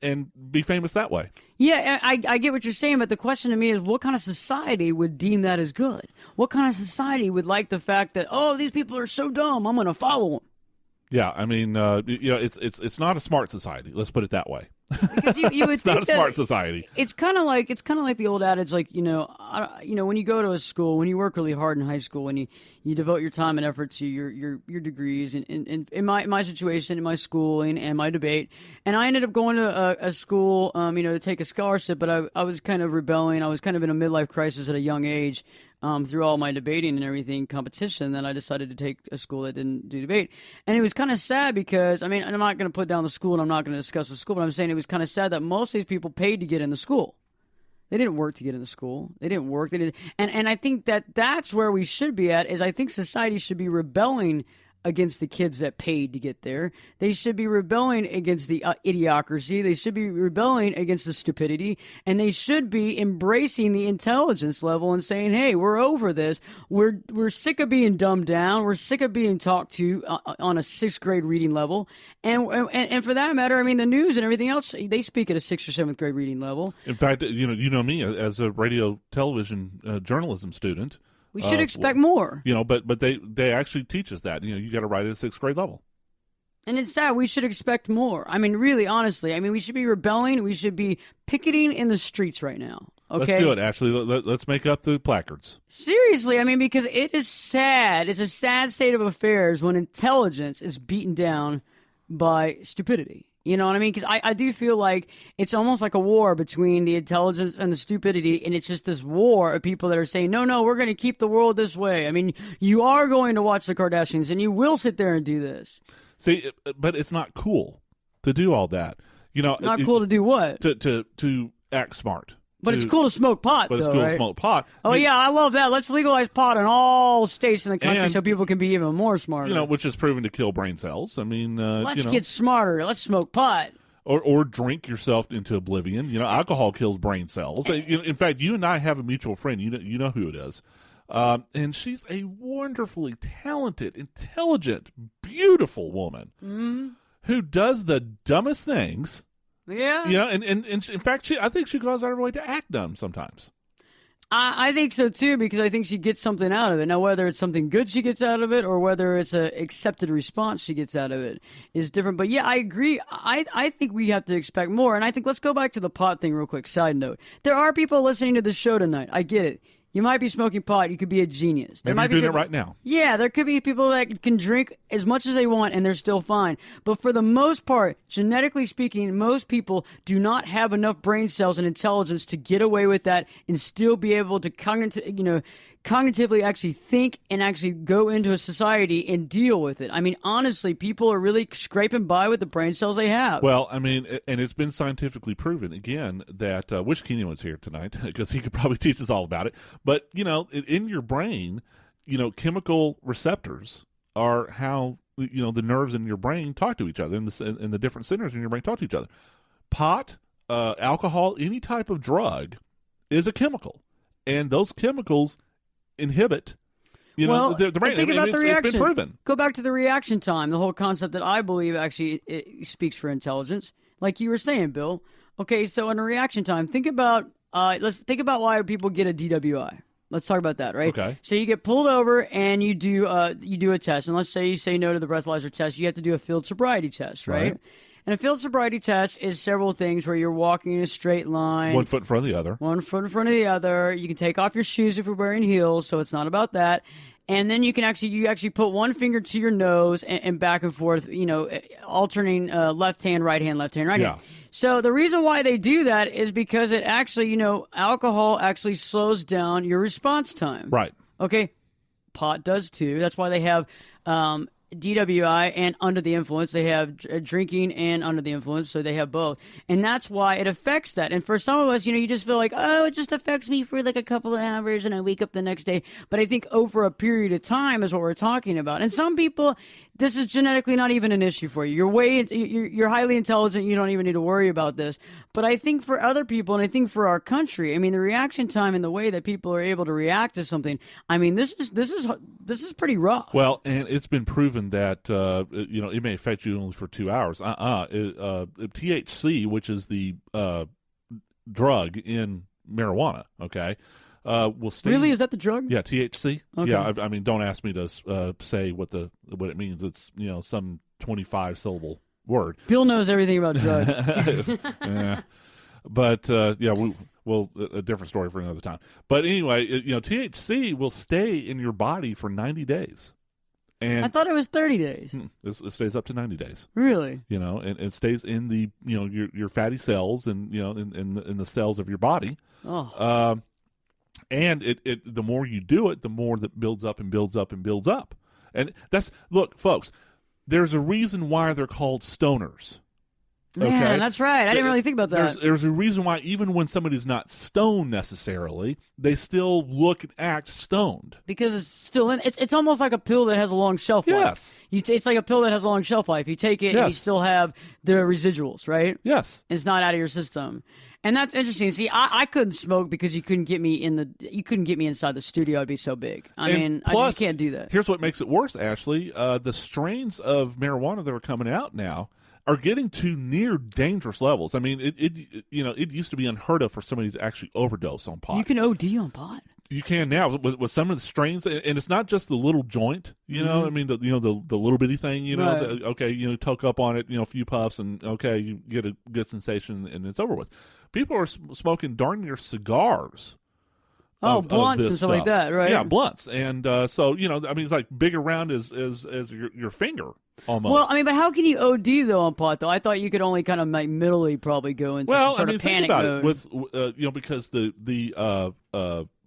and be famous that way. Yeah, I get what you're saying, but the question to me is, what kind of society would deem that as good? What kind of society would like the fact that, oh, these people are so dumb, I'm going to follow them? Yeah, I mean, it's not a smart society. Let's put it that way. Because you would it's think not a smart society. It's kind of like the old adage, like when you go to a school, when you work really hard in high school, when you devote your time and effort to your degrees, and in my situation, in my schooling and my debate, and I ended up going to a school, to take a scholarship, but I was kind of rebelling. I was kind of in a midlife crisis at a young age. Through all my debating and everything competition, then I decided to take a school that didn't do debate. And it was kind of sad because, I'm not going to put down the school and I'm not going to discuss the school, but I'm saying it was kind of sad that most of these people paid to get in the school. They didn't work to get in the school. They didn't work. And I think that's where we should be at, is I think society should be rebelling against the kids that paid to get there. They should be rebelling against the idiocracy. They should be rebelling against the stupidity, and they should be embracing the intelligence level and saying, "Hey, we're over this. We're sick of being dumbed down. We're sick of being talked to on a 6th grade reading level." And for that matter, the news and everything else, they speak at a 6th or 7th grade reading level. In fact, you know me as a radio television journalism student. We should expect more. But they actually teach us that. You got to write at a 6th grade level. And it's that we should expect more. Really, honestly. We should be rebelling. We should be picketing in the streets right now. Okay? Let's do it, Ashley. Let's make up the placards. Seriously, because it is sad. It's a sad state of affairs when intelligence is beaten down by stupidity. You know what I mean? Because I do feel like it's almost like a war between the intelligence and the stupidity, and it's just this war of people that are saying, no, we're going to keep the world this way. You are going to watch the Kardashians, and you will sit there and do this. See, but it's not cool to do all that. Not cool to do what? To act smart. But it's cool to smoke pot, But though, it's cool right? to smoke pot. Oh, yeah, I love that. Let's legalize pot in all states in the country so people can be even more smarter. Which is proven to kill brain cells. Let's get smarter. Let's smoke pot. Or drink yourself into oblivion. Alcohol kills brain cells. In fact, you and I have a mutual friend. You know who it is. And she's a wonderfully talented, intelligent, beautiful woman who does the dumbest things. Yeah. And in fact, I think she goes out of her way to act dumb sometimes. I think so, too, because I think she gets something out of it. Now, whether it's something good she gets out of it or whether it's an accepted response she gets out of it is different. But, yeah, I agree. I think we have to expect more. And I think let's go back to the pot thing real quick. Side note. There are people listening to the show tonight. I get it. You might be smoking pot. You could be a genius. Maybe you're doing it right now. Yeah, there could be people that can drink as much as they want and they're still fine. But for the most part, genetically speaking, most people do not have enough brain cells and intelligence to get away with that and still be able to cognitively actually think and actually go into a society and deal with it. Honestly, people are really scraping by with the brain cells they have. Well, and it's been scientifically proven, again, that wish Keenan was here tonight because he could probably teach us all about it. But, in your brain, chemical receptors are how, the nerves in your brain talk to each other and the different centers in your brain talk to each other. Pot, alcohol, any type of drug is a chemical. And those chemicals inhibit the brain. Think about the reaction. It's been proven. Go back to the reaction time, the whole concept that I believe actually it speaks for intelligence. Like you were saying, Bill. Okay, so in a reaction time, let's think about why people get a DWI. Let's talk about that, right? Okay. So you get pulled over and you do a test, and let's say you say no to the breathalyzer test, you have to do a field sobriety test, right? And a field sobriety test is several things where you're walking in a straight line. 1 foot in front of the other. 1 foot in front of the other. You can take off your shoes if you're wearing heels, so it's not about that. And then you actually put one finger to your nose and back and forth, alternating left hand, right hand, left hand, right hand. So the reason why they do that is because it actually, alcohol actually slows down your response time. Right. Okay. Pot does too. That's why they have DWI and under the influence. They have drinking and under the influence, so they have both. And that's why it affects that. And for some of us, you just feel like, oh, it just affects me for like a couple of hours and I wake up the next day. But I think over a period of time is what we're talking about. And some people, this is genetically not even an issue for you. You're highly intelligent. You don't even need to worry about this. But I think for other people, and I think for our country, I mean, the reaction time and the way that people are able to react to something, I mean, this is pretty rough. Well, and it's been proven that it may affect you only for 2 hours. THC, which is the drug in marijuana, okay, will stay. Really, is that the drug? Yeah, THC. Okay. Yeah, I mean, don't ask me to say what it means. It's some 25 syllable word. Bill knows everything about drugs. Yeah. But we'll a different story for another time. But anyway, THC will stay in your body for 90 days. And I thought it was 30 days. It stays up to 90 days. Really? And it stays in the your fatty cells and in the cells of your body. Oh. And it the more you do it, the more that builds up and builds up and builds up. And look, folks, there's a reason why they're called stoners. Yeah, okay? that's right. I didn't really think about that. There's a reason why even when somebody's not stoned necessarily, they still look and act stoned. Because it's still in. It's almost like a pill that has a long shelf life. Yes. It's like a pill that has a long shelf life. You take it and you still have the residuals, right? Yes. It's not out of your system. And that's interesting. See, I couldn't smoke because you couldn't get me inside the studio. I'd be so big. I just can't do that. Here's what makes it worse, Ashley. The strains of marijuana that are coming out now are getting to near dangerous levels. I mean, it used to be unheard of for somebody to actually overdose on pot. You can OD on pot. You can now with some of the strains, and it's not just the little joint. I mean, the little bitty thing. Right. Toke up on it. A few puffs, and you get a good sensation, and it's over with. People are smoking darn near cigars. Blunts and stuff like that, right? Yeah, blunts, and so I mean, it's like big around as your finger almost. Well, I mean, but how can you OD though on pot though? I thought you could only kind of like middly probably go into some sort of panic mode. Because the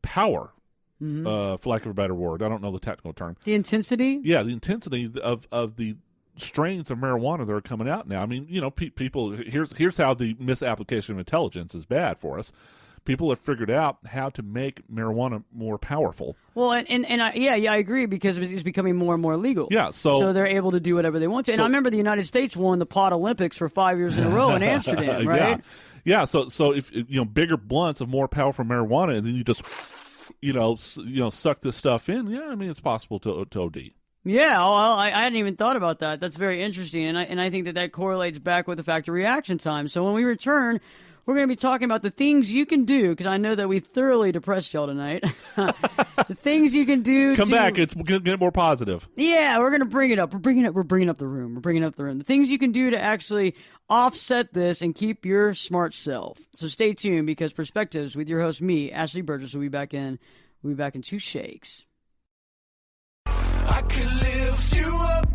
power, for lack of a better word, I don't know the technical term. The intensity. Yeah, the intensity of the strains of marijuana that are coming out now. I mean, people. Here's how the misapplication of intelligence is bad for us. People have figured out how to make marijuana more powerful. Well, and I agree because it's becoming more and more legal. Yeah, so they're able to do whatever they want to. And I remember the United States won the pot Olympics for 5 years in a row in Amsterdam, right? Yeah. So if bigger blunts of more powerful marijuana, and then you just suck this stuff in. Yeah, I mean it's possible to OD. Yeah, well, I hadn't even thought about that. That's very interesting, and I think that correlates back with the fact of reaction time. So when we return, we're going to be talking about the things you can do, because I know that we thoroughly depressed y'all tonight. The things you can do. Come back, it's going to get more positive. Yeah, we're going to bring it up. We're bringing up the room. The things you can do to actually offset this and keep your smart self. So stay tuned, because Perspectives with your host, me, Ashley Burgess, will be back in 2 shakes. I could lift you up.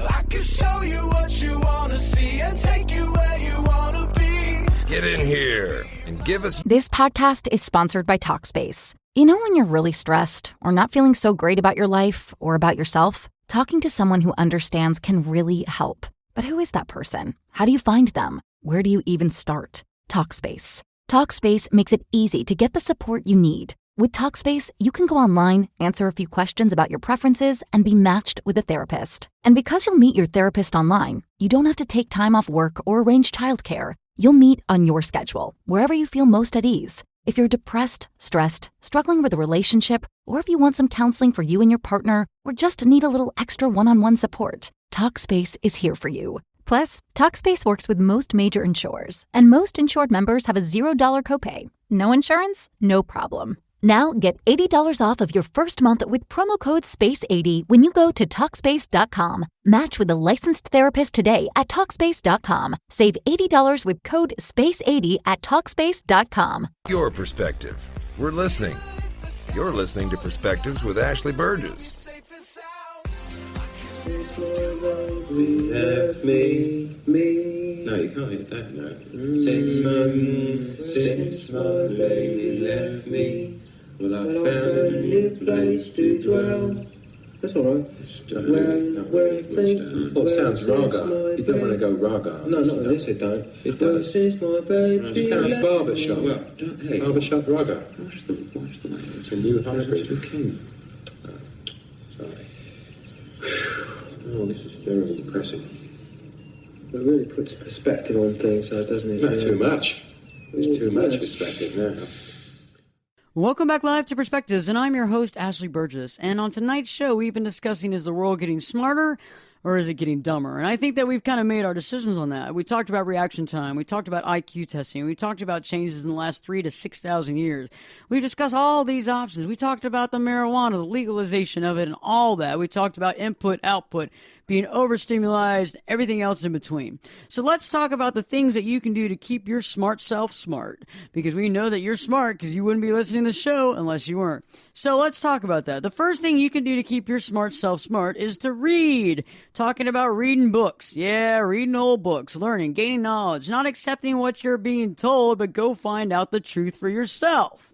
I could show you what you want to see and take you where you want to be. Get in here and give us... This podcast is sponsored by Talkspace. You know when you're really stressed or not feeling so great about your life or about yourself? Talking to someone who understands can really help. But who is that person? How do you find them? Where do you even start? Talkspace. Talkspace makes it easy to get the support you need. With Talkspace, you can go online, answer a few questions about your preferences, and be matched with a therapist. And because you'll meet your therapist online, you don't have to take time off work or arrange childcare. You'll meet on your schedule, wherever you feel most at ease. If you're depressed, stressed, struggling with a relationship, or if you want some counseling for you and your partner, or just need a little extra one-on-one support, Talkspace is here for you. Plus, Talkspace works with most major insurers, and most insured members have a $0 copay. No insurance? No problem. Now get $80 off of your first month with promo code SPACE80 when you go to Talkspace.com. Match with a licensed therapist today at Talkspace.com. Save $80 with code SPACE80 at Talkspace.com. Your perspective. We're listening. You're listening to Perspectives with Ashley Burgess. Left me. No, you can't hit that note. Since my baby left me, well, I found a new place to dwell. That's all right. Where you think? Well, it sounds raga. You don't want to go raga. No, not this. It don't. It does. It sounds barbershop. Well, hey, barbershop raga. Watch the way. It's a new high street. Sorry. Oh, this is thoroughly depressing. It really puts perspective on things, doesn't it? Not too much. There's too much perspective now. Welcome back live to Perspectives, and I'm your host, Ashley Burgess. And on tonight's show, we've been discussing, is the world getting smarter or is it getting dumber? And I think that we've kind of made our decisions on that. We talked about reaction time. We talked about IQ testing. We talked about changes in the last 3,000 to 6,000 years. We discussed all these options. We talked about the marijuana, the legalization of it, and all that. We talked about input, output, being overstimulated, everything else in between. So let's talk about the things that you can do to keep your smart self smart, because we know that you're smart because you wouldn't be listening to the show unless you weren't. So let's talk about that. The first thing you can do to keep your smart self smart is to read. Talking about reading books. Yeah, reading old books, learning, gaining knowledge, not accepting what you're being told, but go find out the truth for yourself.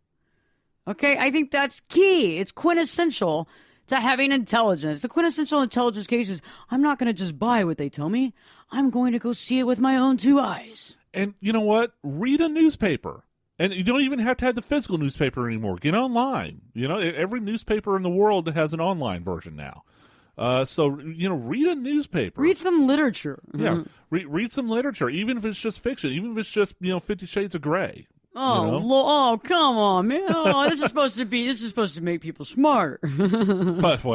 Okay, I think that's key. It's quintessential to having intelligence. The quintessential intelligence case is, I'm not going to just buy what they tell me. I'm going to go see it with my own two eyes. And you know what? Read a newspaper. And you don't even have to have the physical newspaper anymore. Get online. You know, every newspaper in the world has an online version now. So, you know, read a newspaper. Read some literature. Yeah, read some literature, even if it's just fiction, even if it's just, 50 Shades of Grey. Oh, you know? Oh, come on, man! Oh, this is supposed to make people smarter. But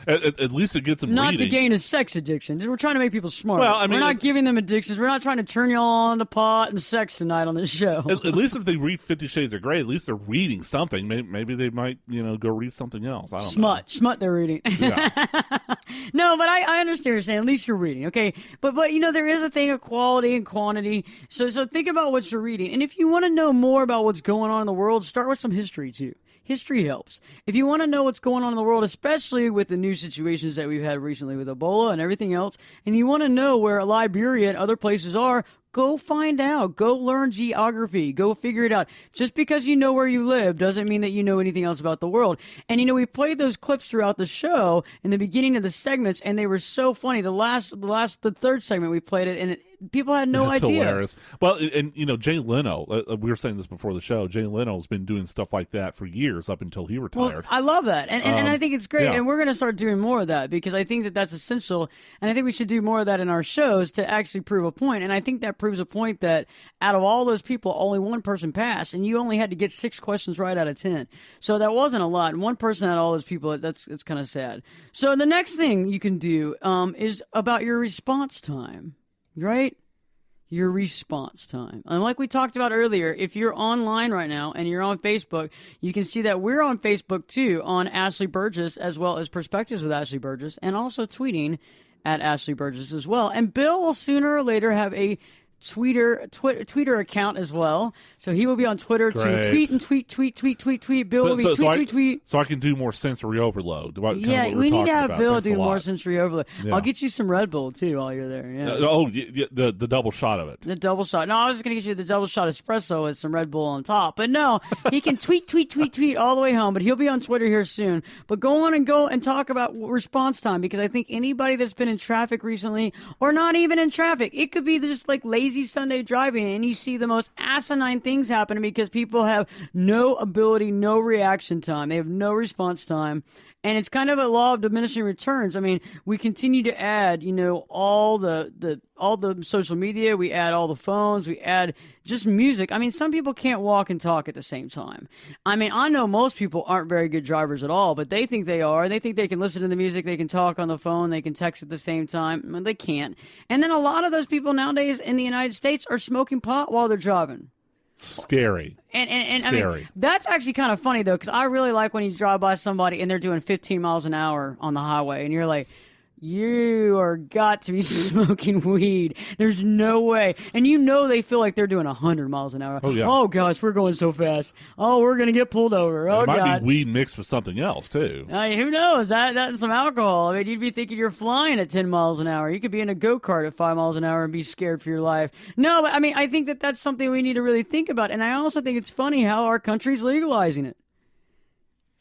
at least it gets them not reading. To gain a sex addiction. We're trying to make people smarter. Well, I mean, we're not giving them addictions. We're not trying to turn y'all on to pot and sex tonight on this show. At least if they read 50 Shades of Grey, at least they're reading something. Maybe they might, go read something else. I don't know. Smut they're reading. Yeah. No, but I understand what you're saying. At least you're reading, okay? But there is a thing of quality and quantity. So think about what you're reading. And if you want to know more about what's going on in the world, start with some history too. History helps. If you want to know what's going on in the world, especially with the new situations that we've had recently with Ebola and everything else, and you want to know where Liberia and other places are, go find out. Go learn geography. Go figure it out. Just because you know where you live doesn't mean that you know anything else about the world. And, we played those clips throughout the show in the beginning of the segments, and they were so funny. The third segment we played it, and people had no That's idea. Hilarious. Well, and Jay Leno, we were saying this before the show, Jay Leno's been doing stuff like that for years up until he retired. Well, I love that. And I think it's great. Yeah. And we're going to start doing more of that because I think that that's essential. And I think we should do more of that in our shows to actually prove a point. And I think that proves a point that out of all those people, only one person passed. And you only had to get 6 questions right out of 10. So that wasn't a lot. And one person out of all those people, it's kind of sad. So the next thing you can do is about your response time, right? Your response time. And like we talked about earlier, if you're online right now and you're on Facebook, you can see that we're on Facebook too, on Ashley Burgess, as well as Perspectives with Ashley Burgess, and also tweeting at Ashley Burgess as well. And Bill will sooner or later have a Twitter account as well. So he will be on Twitter Great. to tweet and tweet. Bill will be tweet. So I can do more sensory overload. Yeah, we need to have Bill do more sensory overload. Yeah. I'll get you some Red Bull too while you're there. Yeah. The double shot of it. The double shot. No, I was just going to get you the double shot espresso with some Red Bull on top. But no, he can tweet all the way home. But he'll be on Twitter here soon. But go and talk about response time, because I think anybody that's been in traffic recently, or not even in traffic, it could be just like lazy Sunday driving, and you see the most asinine things happening because people have no ability, no reaction time. They have no response time. And it's kind of a law of diminishing returns. I mean, we continue to add, all the social media. We add all the phones. We add just music. I mean, some people can't walk and talk at the same time. I mean, I know most people aren't very good drivers at all, but they think they are. They think they can listen to the music. They can talk on the phone. They can text at the same time. I mean, they can't. And then a lot of those people nowadays in the United States are smoking pot while they're driving. Scary. And Scary. I mean, that's actually kind of funny, though, because I really like when you drive by somebody and they're doing 15 miles an hour on the highway, and you're like, you are got to be smoking weed. There's no way. And they feel like they're doing 100 miles an hour. Oh, yeah. Oh, gosh, we're going so fast. Oh, we're going to get pulled over. Oh, it might God. be weed mixed with something else, too. Who knows? That's some alcohol. I mean, you'd be thinking you're flying at 10 miles an hour. You could be in a go-kart at 5 miles an hour and be scared for your life. No, but I mean, I think that that's something we need to really think about. And I also think it's funny how our country's legalizing it.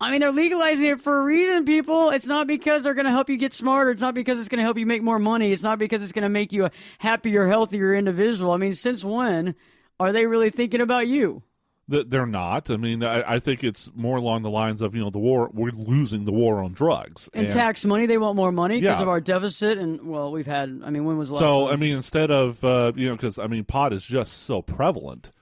I mean, they're legalizing it for a reason, people. It's not because they're going to help you get smarter. It's not because it's going to help you make more money. It's not because it's going to make you a happier, healthier individual. I mean, since when are they really thinking about you? They're not. I mean, I think it's more along the lines of, the war, we're losing the war on drugs. And tax money, they want more money because Yeah. of our deficit. And, well, we've had, when was the last So, time? I mean, instead of, because, pot is just so prevalent,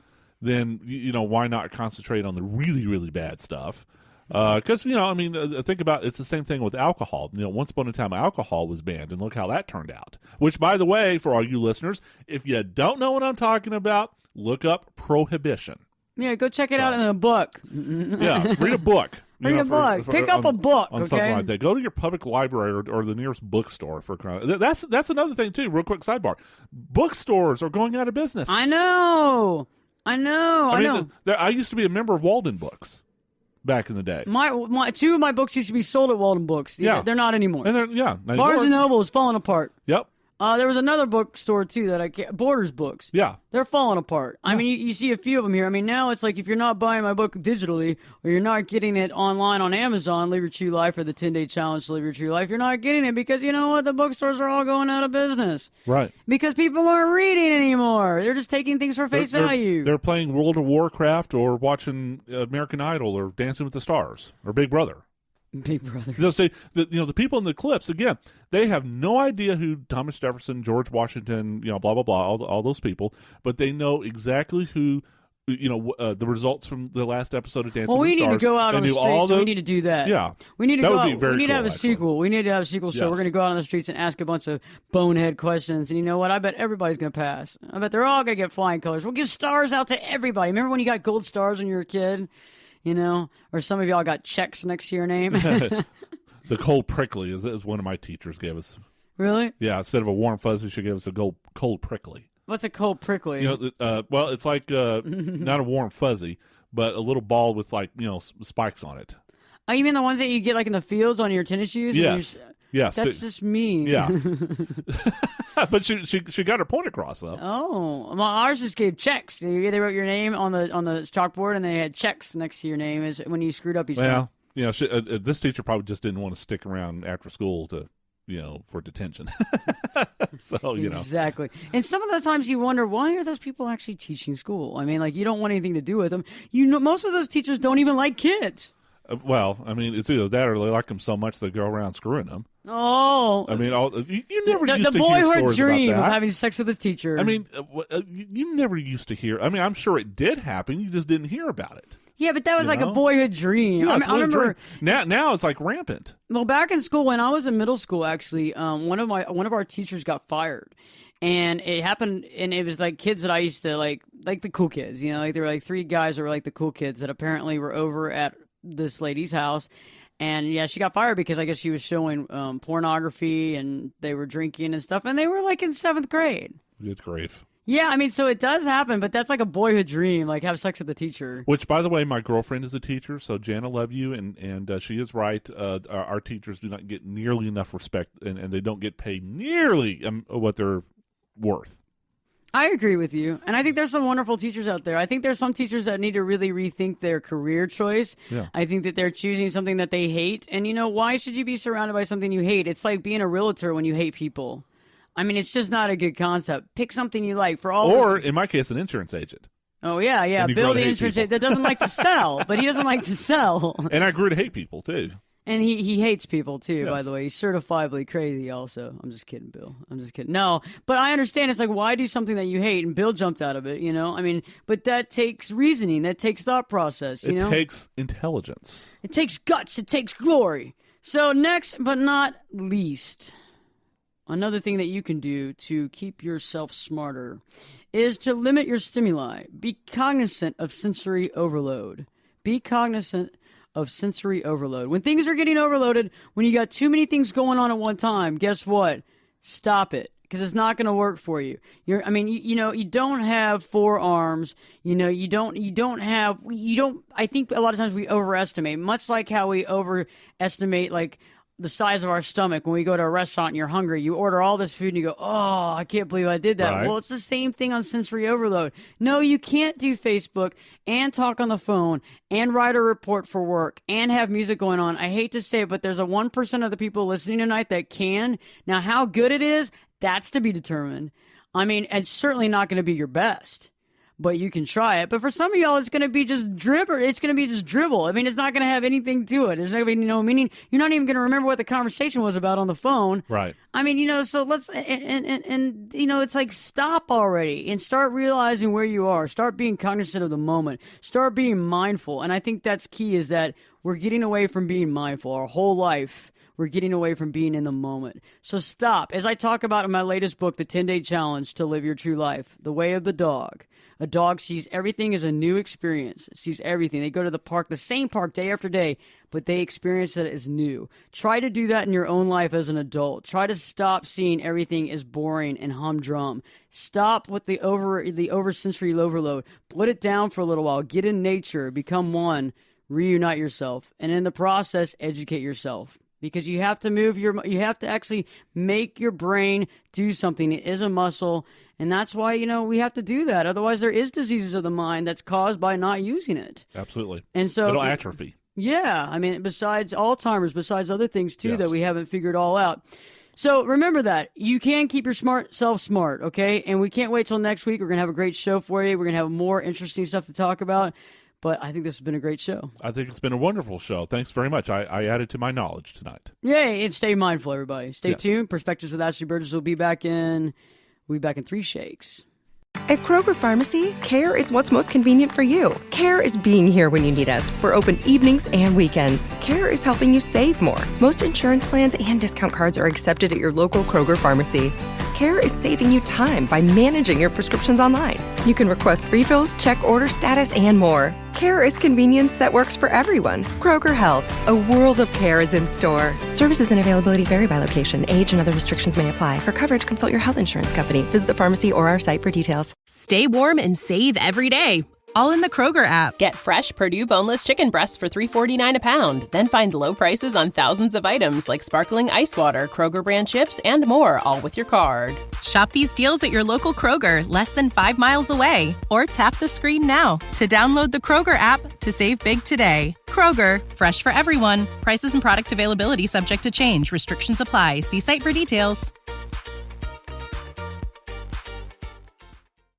then, why not concentrate on the really, really bad stuff? Because, think about it's the same thing with alcohol. Once upon a time, alcohol was banned, and look how that turned out. Which, by the way, for all you listeners, if you don't know what I'm talking about, look up prohibition. Yeah, go check it out in a book. Yeah, read a book. Read a book. Pick up a book, on something okay? like that. Go to your public library or the nearest bookstore for crying. That's another thing too. Real quick sidebar: bookstores are going out of business. I know. I know. I used to be a member of Walden Books back in the day. My two of my books used to be sold at Walden Books. Yeah. They're not anymore. And not Barnes anymore. and Noble is falling apart. Yep. There was another bookstore too that I can't. Borders Books. Yeah. They're falling apart. I mean, you see a few of them here. I mean, now it's like if you're not buying my book digitally or you're not getting it online on Amazon, Live Your True Life or the 10-day challenge to Live Your True Life, you're not getting it because you know what? The bookstores are all going out of business. Right. Because people aren't reading anymore. They're just taking things for face value. They're playing World of Warcraft or watching American Idol or Dancing with the Stars or Big Brother. Big Brother. They'll say the people in the clips again. They have no idea who Thomas Jefferson, George Washington, blah blah blah, all those people, but they know exactly who. The results from the last episode of Dancing with the Stars. Well, we need to go out on the streets. We need to do that. Yeah, we need to that go would out. be very We need to cool, have a sequel. We need to have a sequel show. Yes. We're going to go out on the streets and ask a bunch of bonehead questions. And you know what? I bet everybody's going to pass. I bet they're all going to get flying colors. We'll give stars out to everybody. Remember when you got gold stars when you were a kid? Or some of y'all got checks next to your name. The cold prickly is one of my teachers gave us. Really? Yeah, instead of a warm fuzzy, she gave us a cold prickly. What's a cold prickly? Well, it's like not a warm fuzzy, but a little ball with spikes on it. Oh, you mean the ones that you get like in the fields on your tennis shoes? Yes. Yes. That's just mean. Yeah. But she got her point across though. Oh, well, ours just gave checks. They wrote your name on the chalkboard, and they had checks next to your name as when you screwed up each time. This teacher probably just didn't want to stick around after school to, for detention. So, Exactly. And some of the times you wonder, why are those people actually teaching school? I mean, you don't want anything to do with them. Most of those teachers don't even like kids. It's either that or they like them so much they go around screwing them. Oh. I mean, you never used the to hear boyhood stories dream about of that. having sex with his teacher. I mean, you never used to hear. I mean, I'm sure it did happen. You just didn't hear about it. Yeah, but that was like a boyhood dream. Yeah, I remember now it's like rampant. Well, back in school when I was in middle school, actually, one of our teachers got fired, and it happened. And it was like kids that I used to like the cool kids. There were like three guys that were like the cool kids that apparently were over at this lady's house. And yeah, she got fired because I guess she was showing pornography and they were drinking and stuff, and they were like in 7th grade. Good grief. Yeah, I mean, so it does happen, but that's like a boyhood dream, like have sex with the teacher. Which, by the way, my girlfriend is a teacher, so Jan, I love you, and she is right. Our teachers do not get nearly enough respect, and they don't get paid nearly what they're worth. I agree with you, and I think there's some wonderful teachers out there. I think there's some teachers that need to really rethink their career choice. Yeah. I think that they're choosing something that they hate, and why should you be surrounded by something you hate? It's like being a realtor when you hate people. I mean, it's just not a good concept. Pick something you like for all. Or, in my case, an insurance agent. Oh, yeah. Bill, the insurance agent that doesn't like to sell, but he doesn't like to sell. And I grew to hate people, too. And he hates people, too, Yes. by the way. He's certifiably crazy, also. I'm just kidding, Bill. I'm just kidding. No, but I understand. It's like, why do something that you hate? And Bill jumped out of it, I mean, but that takes reasoning. That takes thought process, It takes intelligence. It takes guts. It takes glory. So next but not least, another thing that you can do to keep yourself smarter is to limit your stimuli. Be cognizant of sensory overload. Be cognizant of sensory overload. When things are getting overloaded, when you got too many things going on at one time, guess what? Stop it. Because it's not going to work for you. You don't have 4 arms. I think a lot of times we overestimate, much like how we overestimate, like, the size of our stomach when we go to a restaurant and you're hungry. You order all this food and you go, oh, I can't believe I did that. Right. Well, it's the same thing on sensory overload. No, you can't do Facebook and talk on the phone and write a report for work and have music going on. I hate to say it, but there's a 1% of the people listening tonight that can. Now, how good it is, that's to be determined. I mean, it's certainly not going to be your best. but you can try it. But for some of y'all, it's going to be just dribble. It's going to be just dribble. I mean, it's not going to have anything to it. There's not going to be no meaning. You're not even going to remember what the conversation was about on the phone. Right. I mean, so let's, and it's like, stop already and start realizing where you are. Start being cognizant of the moment. Start being mindful. And I think that's key, is that we're getting away from being mindful. Our whole life, we're getting away from being in the moment. So stop. As I talk about in my latest book, The 10-Day Challenge to Live Your True Life, The Way of the Dog. A dog sees everything as a new experience. It sees everything. They go to the park, the same park day after day, but they experience it as new. Try to do that in your own life as an adult. Try to stop seeing everything as boring and humdrum. Stop with the oversensory overload. Put it down for a little while. Get in nature. Become one. Reunite yourself. And in the process, educate yourself. Because you have to you have to actually make your brain do something. It is a muscle. And that's why, we have to do that. Otherwise, there is diseases of the mind that's caused by not using it. Absolutely. And so it'll atrophy. Yeah. I mean, besides Alzheimer's, besides other things, too, Yes. that we haven't figured all out. So remember that. You can keep your smart self smart, okay? And we can't wait till next week. We're going to have a great show for you. We're going to have more interesting stuff to talk about. But I think this has been a great show. I think it's been a wonderful show. Thanks very much. I added to my knowledge tonight. Yay, and stay mindful, everybody. Stay Yes. tuned. Perspectives with Ashley Burgess will be back in 3 shakes. At Kroger Pharmacy, care is what's most convenient for you. Care is being here when you need us. We're open evenings and weekends. Care is helping you save more. Most insurance plans and discount cards are accepted at your local Kroger Pharmacy. Care is saving you time by managing your prescriptions online. You can request refills, check order status, and more. Care is convenience that works for everyone. Kroger Health, a world of care is in store. Services and availability vary by location. Age and other restrictions may apply. For coverage, consult your health insurance company. Visit the pharmacy or our site for details. Stay warm and save every day. All in the Kroger app. Get fresh Purdue boneless chicken breasts for $3.49 a pound. Then find low prices on thousands of items like sparkling ice water, Kroger brand chips, and more, all with your card. Shop these deals at your local Kroger, less than 5 miles away. Or tap the screen now to download the Kroger app to save big today. Kroger, fresh for everyone. Prices and product availability subject to change. Restrictions apply. See site for details.